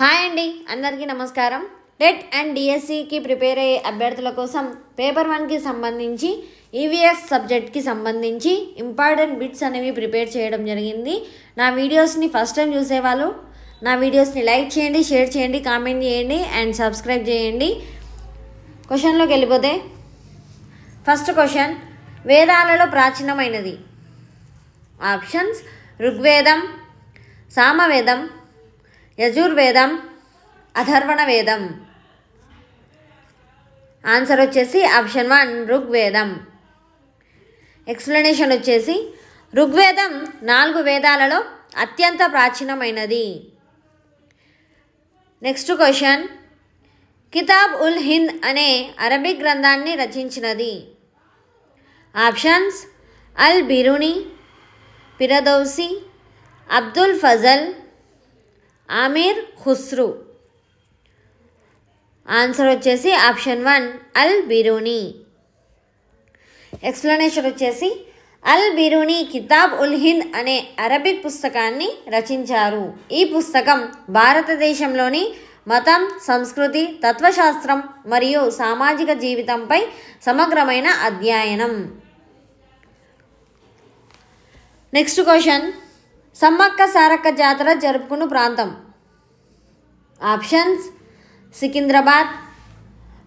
Hi అండి, అందరికీ నమస్కారం. టెట్ అండ్ డిఎస్సికి ప్రిపేర్ అయ్యే అభ్యర్థుల కోసం పేపర్ 1కి సంబంధించి ఈవీఎస్ సబ్జెక్ట్కి సంబంధించి ఇంపార్టెంట్ బిట్స్ అనేవి ప్రిపేర్ చేయడం జరిగింది. నా వీడియోస్ని ఫస్ట్ టైం చూసేవాళ్ళు నా వీడియోస్ని లైక్ చేయండి, షేర్ చేయండి, కామెంట్ చేయండి అండ్ సబ్స్క్రైబ్ చేయండి. క్వశ్చన్లోకి వెళ్ళిపోతే ఫస్ట్ క్వశ్చన్, వేదాలలో ప్రాచీనమైనది. ఆప్షన్స్: ఋగ్వేదం, సామవేదం, యజుర్వేదం, అథర్వణ వేదం. ఆన్సర్ వచ్చేసి ఆప్షన్ 1 ఋగ్వేదం. ఎక్స్ప్లెనేషన్ వచ్చేసి ఋగ్వేదం 4 వేదాలలో అత్యంత ప్రాచీనమైనది. నెక్స్ట్ క్వశ్చన్, కితాబ్ ఉల్ హింద్ అనే అరబిక్ గ్రంథాన్ని రచించినది. ఆప్షన్స్: అల్ బిరూని, ఫిరదౌసి, అబ్దుల్ ఫజల్, ఆమీర్ ఖుస్రు. ఆన్సర్ వచ్చేసి ఆప్షన్ 1 అల్ బిరూని. ఎక్స్ప్లెనేషన్ వచ్చేసి అల్ బిరూని కితాబ్ ఉల్ హింద్ అనే అరబిక్ పుస్తకాన్ని రచించారు. ఈ పుస్తకం భారతదేశంలోని మతం, సంస్కృతి, తత్వశాస్త్రం మరియు సామాజిక జీవితంపై సమగ్రమైన అధ్యయనం. నెక్స్ట్ క్వశ్చన్, సమ్మక్క సారక్క జాతర జరుపుకున్న ప్రాంతం. ఆప్షన్స్: సికింద్రాబాద్,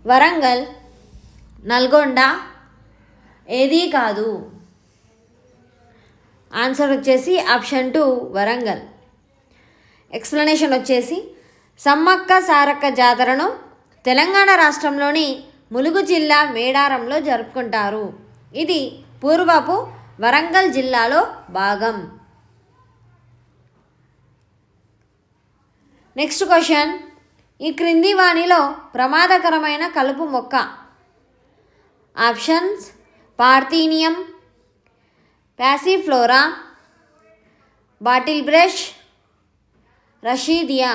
వరంగల్, నల్గొండ, ఏదీ కాదు. ఆన్సర్ వచ్చేసి ఆప్షన్ 2 వరంగల్. ఎక్స్ప్లెనేషన్ వచ్చేసి సమ్మక్క సారక్క జాతరను తెలంగాణ రాష్ట్రంలోని ములుగు జిల్లా మేడారంలో జరుపుకుంటారు. ఇది పూర్వపు వరంగల్ జిల్లాలో భాగం. నెక్స్ట్ క్వశ్చన్, ఈ క్రింది వాణిలో ప్రమాదకరమైన కలుపు మొక్క. Options: parthenium, passiflora, bottle brush, రషీదియా.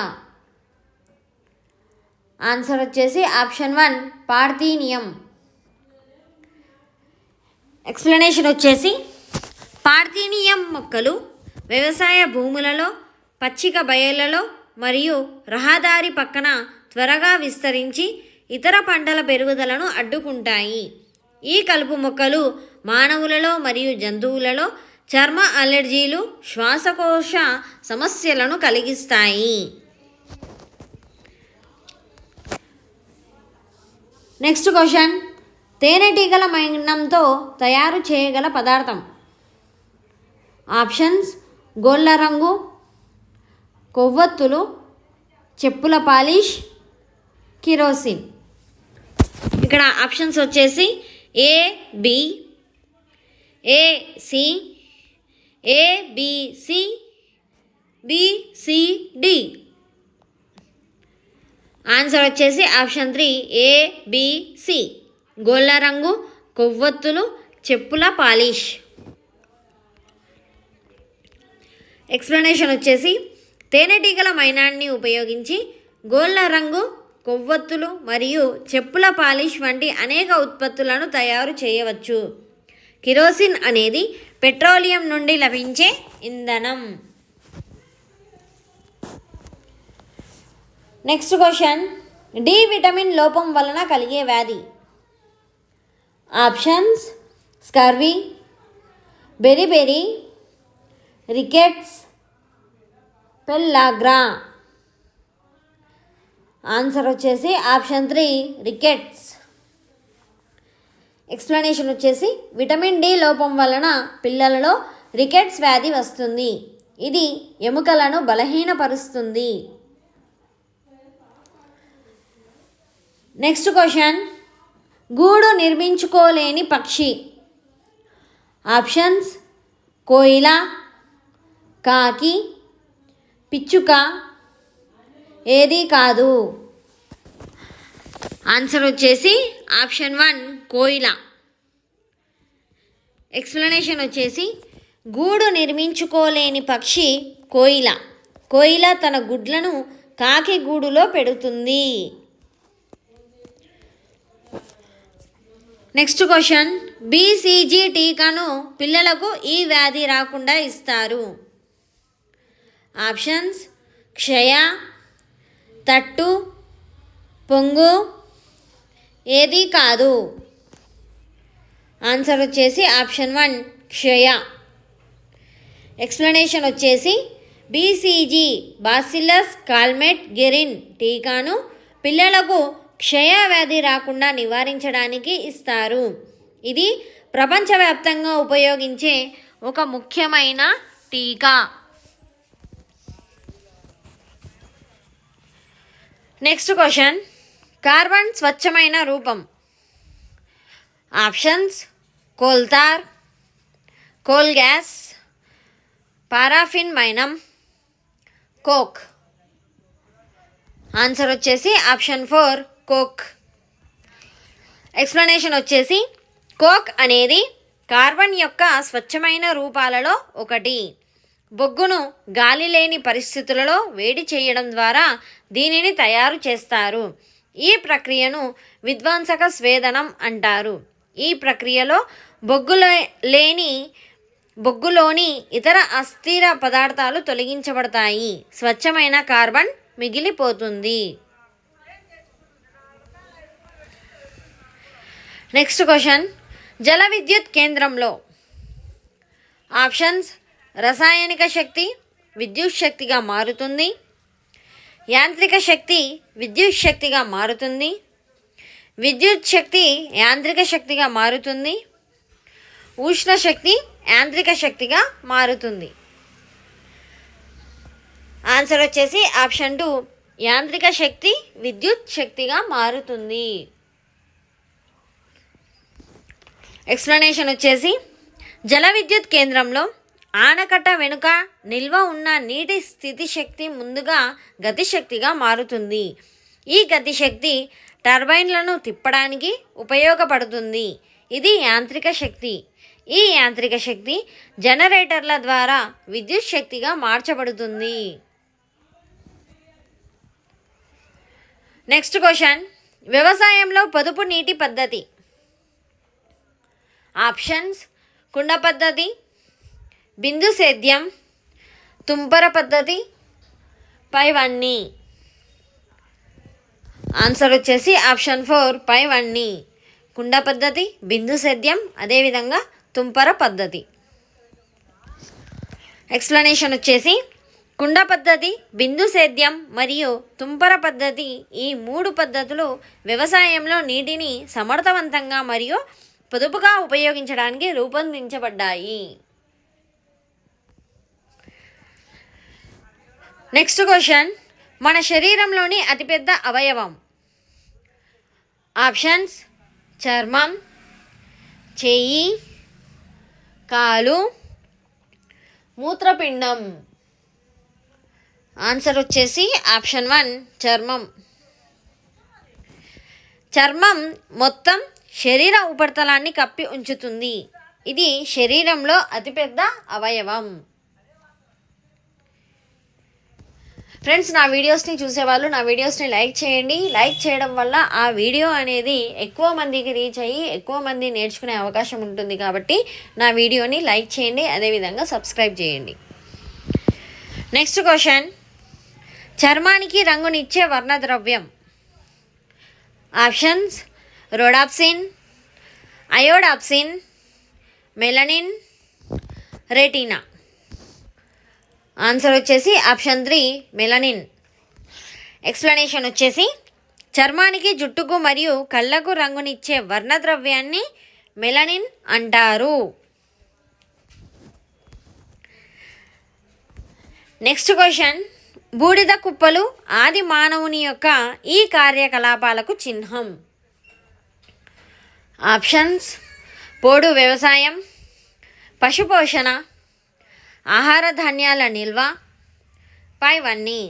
ఆన్సర్ వచ్చేసి ఆప్షన్ 1 పార్థీనియం. ఎక్స్ప్లెనేషన్ వచ్చేసి పార్థీనియం మొక్కలు వ్యవసాయ భూములలో, పచ్చిక బయళ్లలో మరియు రహదారి పక్కన త్వరగా విస్తరించి ఇతర పంటల పెరుగుదలను అడ్డుకుంటాయి. ఈ కలుపు మొక్కలు మానవులలో మరియు జంతువులలో చర్మ అలెర్జీలు, శ్వాసకోశ సమస్యలను కలిగిస్తాయి. నెక్స్ట్ క్వశ్చన్, తేనెటీగల మైనంతో తయారు చేయగల పదార్థం. ఆప్షన్స్: గోళ్ళ రంగు, కొవ్వొత్తులు, చెప్పుల పాలిష్, కిరోసిన్. ఇక్కడ ఆప్షన్స్ వచ్చేసి A B, A C, A B C, B C D. Answer వచ్చేసి ఆప్షన్ 3 ఏ బి సి. గోళ్ళ రంగు, కొవ్వొత్తులు, చెప్పుల పాలిష్. ఎక్స్ప్లెనేషన్ వచ్చేసి తేనెటీగల మైనాన్ని ఉపయోగించి గోళ్ళ రంగు, కొవ్వొత్తులు మరియు చెప్పుల పాలిష్ వంటి అనేక ఉత్పత్తులను తయారు చేయవచ్చు. కిరోసిన్ అనేది పెట్రోలియం నుండి లభించే ఇంధనం. నెక్స్ట్ క్వశ్చన్, డి విటమిన్ లోపం వలన కలిగే వ్యాధి. Options: scurvy, beriberi, rickets, pellagra. Answer వచ్చేసి ఆప్షన్ 3 రికెట్స్. ఎక్స్ప్లెనేషన్ వచ్చేసి విటమిన్ డి లోపం వలన పిల్లలలో రికెట్స్ వ్యాధి వస్తుంది. ఇది ఎముకలను బలహీనపరుస్తుంది. నెక్స్ట్ క్వశ్చన్, గూడు నిర్మించుకోలేని పక్షి. ఆప్షన్స్: కోయిల, కాకి, పిచ్చుక, ఏదీ కాదు. ఆన్సర్ వచ్చేసి ఆప్షన్ 1 కోయిల. ఎక్స్ప్లెనేషన్ వచ్చేసి గూడు నిర్మించుకోలేని పక్షి కోయిల. కోయిల తన గుడ్లను కాకి గూడులో పెడుతుంది. నెక్స్ట్ క్వశ్చన్, బీసీజీ టీకాను పిల్లలకు ఈ వ్యాధి రాకుండా ఇస్తారు. ఆప్షన్స్: క్షయ, తట్టు, పొంగు ఏది కాదు. ఆన్సర్ వచ్చేసి ఆప్షన్ 1 క్షయ. ఎక్స్ప్లెనేషన్ వచ్చేసి బీసీజీ బాసిల్లస్ కాల్మెట్ గెరిన్ టీకాను పిల్లలకు క్షయ వ్యాధి రాకుండా నివారించడానికి ఇస్తారు. ఇది ప్రపంచవ్యాప్తంగా ఉపయోగించే ఒక ముఖ్యమైన టీకా. నెక్స్ట్ క్వశ్చన్, కార్బన్ స్వచ్ఛమైన రూపం. Options coal tar, coal gas, paraffin మైనం, కోక్. ఆన్సర్ వచ్చేసి ఆప్షన్ 4 కోక్. ఎక్స్ప్లెనేషన్ వచ్చేసి కోక్ అనేది కార్బన్ యొక్క స్వచ్ఛమైన రూపాలలో ఒకటి. బొగ్గును గాలి లేని పరిస్థితులలో వేడి చేయడం ద్వారా దీనిని తయారు చేస్తారు. ఈ ప్రక్రియను విధ్వంసక స్వేదనం అంటారు. ఈ ప్రక్రియలో బొగ్గులోని ఇతర అస్థిర పదార్థాలు తొలగించబడతాయి. స్వచ్ఛమైన కార్బన్ మిగిలిపోతుంది. నెక్స్ట్ క్వశ్చన్, జల విద్యుత్ కేంద్రంలో. ఆప్షన్స్ రసాయనిక శక్తి విద్యుత్ శక్తిగా మారుతుంది, యాంత్రిక శక్తి విద్యుత్ శక్తిగా మారుతుంది, విద్యుత్ శక్తి యాంత్రిక శక్తిగా మారుతుంది, ఉష్ణ శక్తి యాంత్రిక శక్తిగా మారుతుంది. ఆన్సర్ వచ్చేసి ఆప్షన్ 2 యాంత్రిక శక్తి విద్యుత్ శక్తిగా మారుతుంది. ఎక్స్ప్లెనేషన్ వచ్చేసి జల విద్యుత్ కేంద్రంలో ఆనకట్ట వెనుక నిల్వ ఉన్న నీటి స్థితి శక్తి ముందుగా గతిశక్తిగా మారుతుంది. ఈ గతిశక్తి టర్బైన్లను తిప్పడానికి ఉపయోగపడుతుంది. ఇది యాంత్రిక శక్తి. ఈ యాంత్రిక శక్తి జనరేటర్ల ద్వారా విద్యుత్ శక్తిగా మార్చబడుతుంది. నెక్స్ట్ క్వశ్చన్, వ్యవసాయంలో పొదుపు నీటి పద్ధతి. ఆప్షన్స్ కుండ పద్ధతి, బిందు సేద్యం, తుంపర పద్ధతి, పైవన్నీ. ఆన్సర్ వచ్చేసి ఆప్షన్ 4 పైవన్నీ. కుండ పద్ధతి, బిందు సేద్యం, అదేవిధంగా తుంపర పద్ధతి. ఎక్స్ప్లెనేషన్ వచ్చేసి కుండ పద్ధతి, బిందు సేద్యం మరియు తుంపర పద్ధతి ఈ 3 పద్ధతులు వ్యవసాయంలో నీటిని సమర్థవంతంగా మరియు పొదుపుగా ఉపయోగించడానికి రూపొందించబడ్డాయి. నెక్స్ట్ క్వశ్చన్, మన శరీరంలోని అతిపెద్ద అవయవం. ఆప్షన్స్ చర్మం, చెయ్యి, కాలు, మూత్రపిండం. ఆన్సర్ వచ్చేసి ఆప్షన్ 1 చర్మం. చర్మం మొత్తం శరీర ఉపరితలాన్ని కప్పి ఉంచుతుంది. ఇది శరీరంలో అతిపెద్ద అవయవం. ఫ్రెండ్స్, నా వీడియోస్ని చూసేవాళ్ళు నా వీడియోస్ని లైక్ చేయండి. లైక్ చేయడం వల్ల ఆ వీడియో అనేది ఎక్కువ మందికి రీచ్ అయ్యి ఎక్కువ మంది నేర్చుకునే అవకాశం ఉంటుంది. కాబట్టి నా వీడియోని లైక్ చేయండి, అదేవిధంగా సబ్స్క్రైబ్ చేయండి. నెక్స్ట్ క్వశ్చన్, చర్మానికి రంగునిచ్చే వర్ణద్రవ్యం. Options rhodopsin, iodopsin, melanin, retina. Answer వచ్చేసి ఆప్షన్ 3 మెలనిన్. ఎక్స్ప్లెనేషన్ వచ్చేసి చర్మానికి, జుట్టుకు మరియు కళ్ళకు రంగునిచ్చే వర్ణద్రవ్యాన్ని మెలనిన్ అంటారు. నెక్స్ట్ క్వశ్చన్, బూడిద కుప్పలు ఆది మానవుని యొక్క ఈ కార్యకలాపాలకు చిహ్నం. ఆప్షన్స్ పోడు వ్యవసాయం, పశుపోషణ, ఆహార ధాన్యాల నిల్వ, పైవన్నీ.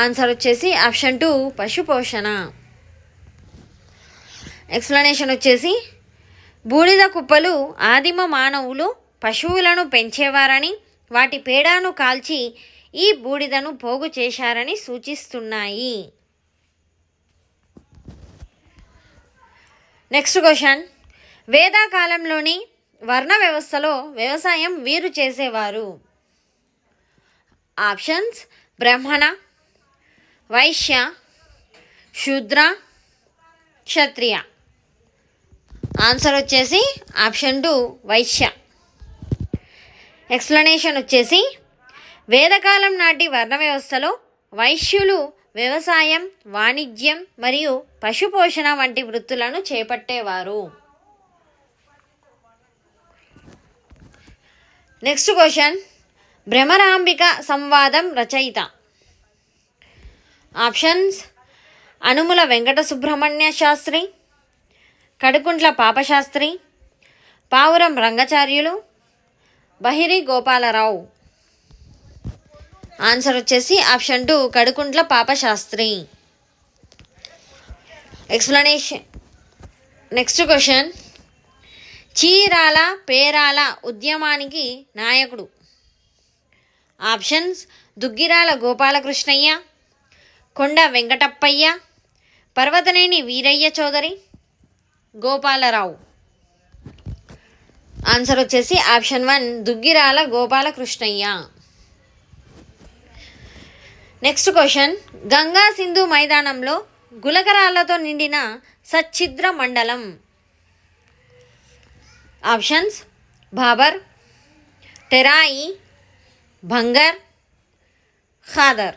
ఆన్సర్ వచ్చేసి ఆప్షన్ 2 పశుపోషణ. ఎక్స్ప్లెనేషన్ వచ్చేసి బూడిద కుప్పలు ఆదిమ మానవులు పశువులను పెంచేవారని, వాటి పేడను కాల్చి ఈ బూడిదను పోగు చేశారని సూచిస్తున్నాయి. నెక్స్ట్ క్వశ్చన్, వేదాకాలంలోని వర్ణ వ్యవస్థలో వ్యవసాయం వీరు చేసేవారు. ఆప్షన్స్ బ్రాహ్మణ, వైశ్య, శూద్ర, క్షత్రియ. ఆన్సర్ వచ్చేసి ఆప్షన్ 2 వైశ్య. ఎక్స్ప్లెనేషన్ వచ్చేసి వేదకాలం నాటి వర్ణ వ్యవస్థలో వైశ్యులు వ్యవసాయం, వాణిజ్యం మరియు పశుపోషణ వంటి వృత్తులను చేపట్టేవారు. నెక్స్ట్ క్వశ్చన్, భ్రమరాంబిక సంవాదం రచయిత. ఆప్షన్స్: అనుముల వెంకట సుబ్రహ్మణ్య శాస్త్రి, కడుకుంట్ల పాపశాస్త్రి, పావురం రంగాచార్యులు, బహిరి గోపాలరావు. ఆన్సర్ వచ్చేసి option 2 Kadukuntla Papashastri. Explanation. Next question, Chirala Perala ఉద్యమానికి నాయకుడు. ఆప్షన్స్: దుగ్గిరాల గోపాలకృష్ణయ్య, కొండ వెంకటప్పయ్య, పర్వతనేని వీరయ్య చౌదరి, గోపాలరావు. ఆన్సర్ వచ్చేసి option 1 Duggirala Gopalakrishnayya. Next question, Ganga Sindhu మైదానంలో గులకరాళ్లతో నిండిన సచ్ఛిద్ర మండలం. ఆప్షన్స్: బాబర్, టెరాయి, భంగర్, ఖాదర్.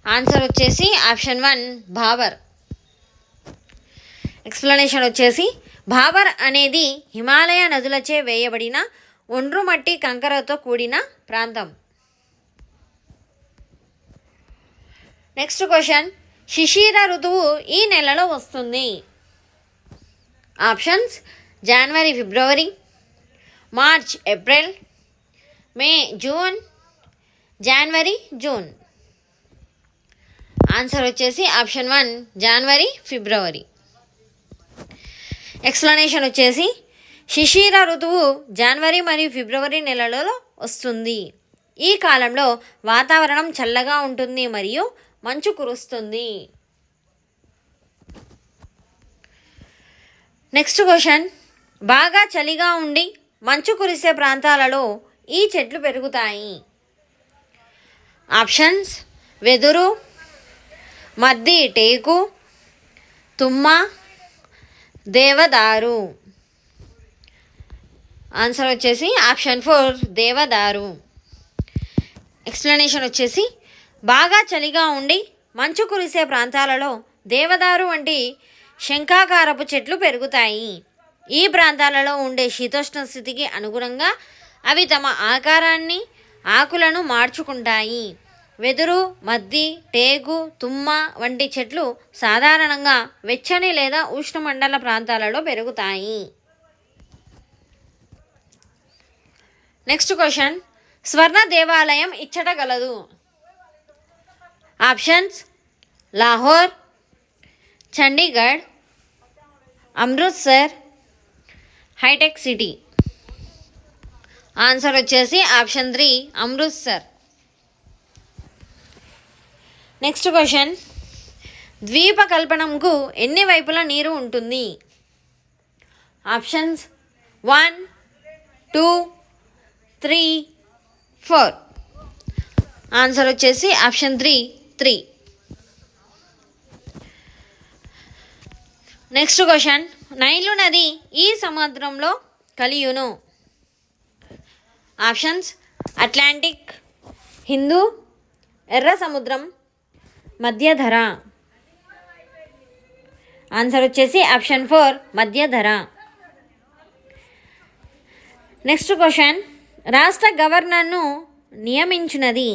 ఆన్సర్ వచ్చేసి ఆప్షన్ 1 బాబర్. ఎక్స్ప్లెనేషన్ వచ్చేసి బాబర్ అనేది హిమాలయ నదులచే వేయబడిన ఒండ్రుమట్టి కంకరతో కూడిన ప్రాంతం. నెక్స్ట్ క్వశ్చన్, శిశిర ఋతువు ఈ నెలలో వస్తుంది. ఆప్షన్స్: జనవరి ఫిబ్రవరి, మార్చ్ ఏప్రిల్, మే జూన్, జనవరి జూన్. ఆన్సర్ వచ్చేసి ఆప్షన్ 1 జనవరి ఫిబ్రవరి. ఎక్స్ప్లెనేషన్ వచ్చేసి శిశిర ఋతువు జనవరి మరియు ఫిబ్రవరి నెలలలో వస్తుంది. ఈ కాలంలో వాతావరణం చల్లగా ఉంటుంది మరియు మంచు కురుస్తుంది. నెక్స్ట్ క్వశ్చన్, బాగా చలిగా ఉండి మంచు కురిసే ప్రాంతాలలో ఈ చెట్లు పెరుగుతాయి. ఆప్షన్స్: వెదురు, మద్ది టేకు, తుమ్మ, దేవదారు. ఆన్సర్ వచ్చేసి ఆప్షన్ 4 దేవదారు. ఎక్స్ప్లెనేషన్ వచ్చేసి బాగా చలిగా ఉండి మంచు కురిసే ప్రాంతాలలో దేవదారు వంటి శంఖాకారపు చెట్లు పెరుగుతాయి. ఈ ప్రాంతాలలో ఉండే శీతోష్ణ స్థితికి అనుగుణంగా అవి తమ ఆకారాన్ని, ఆకులను మార్చుకుంటాయి. వెదురు, మద్ది, టేకు, తుమ్మ వంటి చెట్లు సాధారణంగా వెచ్చని లేదా ఉష్ణమండల ప్రాంతాలలో పెరుగుతాయి. నెక్స్ట్ క్వశ్చన్, స్వర్ణ దేవాలయం ఇచ్చట గలదు. Options: Lahore, Chandigarh, Amritsar, Hitech City. Answer వచ్చేసి ఆప్షన్ 3 అమృత్సర్. నెక్స్ట్ క్వశ్చన్, ద్వీపకల్పనంకు ఎన్ని వైపుల నీరు ఉంటుంది. ఆప్షన్స్: 1, 2, 3, 4. ఆన్సర్ వచ్చేసి ఆప్షన్ 3. నెక్స్ట్ క్వశ్చన్, నైలు నది ఈ సముద్రంలో కలియును. ఆప్షన్స్: అట్లాంటిక్, హిందూ, ఎర్ర సముద్రం, మధ్యధర. ఆన్సర్ వచ్చేసి ఆప్షన్ 4 మధ్యధర. నెక్స్ట్ క్వశ్చన్, రాష్ట్ర గవర్నర్ను నియమించినది.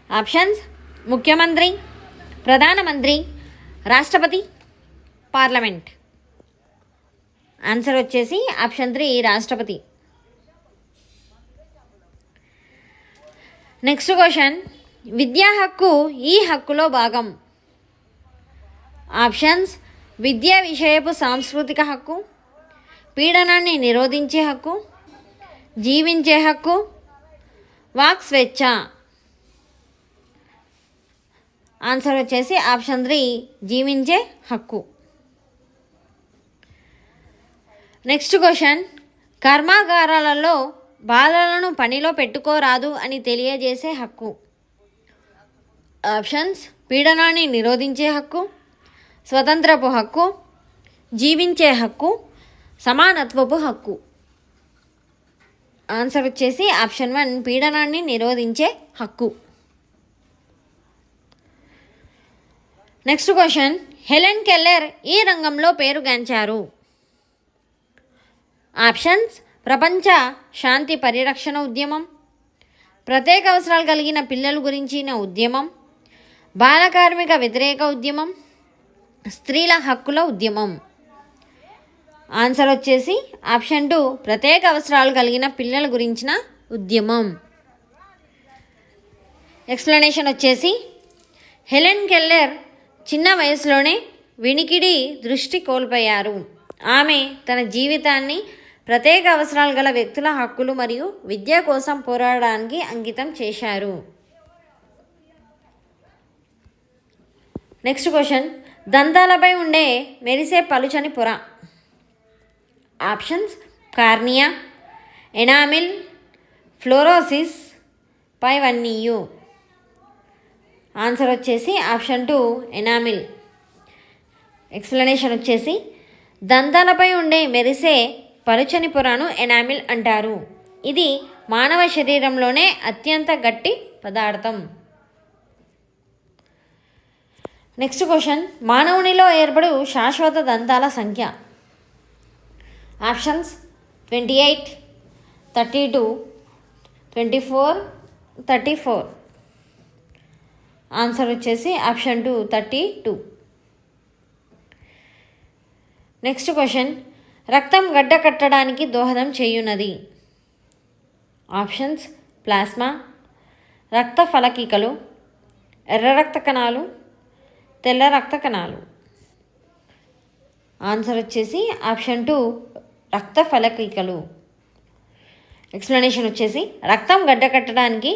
ఆప్షన్స్: ముఖ్యమంత్రి, ప్రధానమంత్రి, రాష్ట్రపతి, పార్లమెంట్. ఆన్సర్ వచ్చేసి ఆప్షన్ 3 రాష్ట్రపతి. నెక్స్ట్ క్వశ్చన్, విద్యా హక్కు ఈ హక్కులో భాగం. ఆప్షన్స్: విద్యా విషయపు సాంస్కృతిక హక్కు, పీడనాన్ని నిరోధించే హక్కు, జీవించే హక్కు, వాక్ స్వేచ్ఛ. ఆన్సర్ వచ్చేసి ఆప్షన్ 3 జీవించే హక్కు. నెక్స్ట్ క్వశ్చన్, కర్మాగారాలలో బాలలను పనిలో పెట్టుకోరాదు అని తెలియజేసే హక్కు. ఆప్షన్స్: పీడనాన్ని నిరోధించే హక్కు, స్వతంత్రపు హక్కు, జీవించే హక్కు, సమానత్వపు హక్కు. ఆన్సర్ వచ్చేసి ఆప్షన్ 1, పీడనాన్ని నిరోధించే హక్కు. నెక్స్ట్ క్వశ్చన్: హెలెన్ కెల్లర్ ఈ రంగంలో పేరుగాంచారు. ఆప్షన్స్: ప్రపంచ శాంతి పరిరక్షణ ఉద్యమం, ప్రత్యేక అవసరాలు కలిగిన పిల్లల గురించిన ఉద్యమం, బాలకార్మిక వ్యతిరేక ఉద్యమం, స్త్రీల హక్కుల ఉద్యమం. ఆన్సర్ వచ్చేసి ఆప్షన్ 2, ప్రత్యేక అవసరాలు కలిగిన పిల్లల గురించిన ఉద్యమం. ఎక్స్ప్లెనేషన్ వచ్చేసి, హెలెన్ కెల్లర్ చిన్న వయసులోనే వినికిడి దృష్టి కోల్పోయారు. ఆమె తన జీవితాన్ని ప్రత్యేక అవసరాలు గల వ్యక్తుల హక్కులు మరియు విద్య కోసం పోరాడడానికి అంకితం చేశారు. నెక్స్ట్ క్వశ్చన్: దంతాలపై ఉండే మెరిసే పలుచని పొర. ఆప్షన్స్: కార్నియా, ఎనామిల్, ఫ్లోరోసిస్, పైవన్నీయు. ఆన్సర్ వచ్చేసి ఆప్షన్ 2, ఎనామిల్. ఎక్స్ప్లెనేషన్ వచ్చేసి, దంతాలపై ఉండే మెరిసే పలుచని పొరను ఎనామిల్ అంటారు. ఇది మానవ శరీరంలోనే అత్యంత గట్టి పదార్థం. నెక్స్ట్ క్వశ్చన్: మానవునిలో ఏర్పడు శాశ్వత దంతాల సంఖ్య. ఆప్షన్స్: 28, 32, 24, 34. ఆన్సర్ వచ్చేసి ఆప్షన్ 2, 32. నెక్స్ట్ క్వశ్చన్: రక్తం గడ్డ కట్టడానికి దోహదం చేయున్నది. ఆప్షన్స్: ప్లాస్మా, రక్త ఫలకికలు, ఎర్ర రక్త కణాలు, తెల్ల రక్త కణాలు. ఆన్సర్ వచ్చేసి ఆప్షన్ 2, రక్త ఫలకికలు. ఎక్స్ప్లెనేషన్ వచ్చేసి, రక్తం గడ్డ కట్టడానికి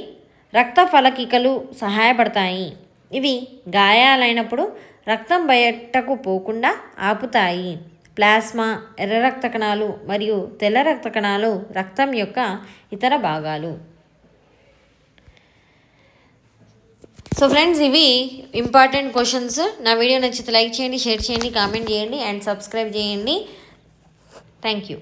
రక్త ఫలకికలు సహాయపడతాయి. ఇవి గాయాలైనప్పుడు రక్తం బయటకు పోకుండా ఆపుతాయి. ప్లాస్మా, ఎర్ర రక్త కణాలు మరియు తెల్ల రక్త కణాలు రక్తం యొక్క ఇతర భాగాలు. సో ఫ్రెండ్స్, ఇవి ఇంపార్టెంట్ క్వశ్చన్స్. నా వీడియో నచ్చితే లైక్ చేయండి, షేర్ చేయండి, కామెంట్ చేయండి అండ్ సబ్స్క్రైబ్ చేయండి. Thank you.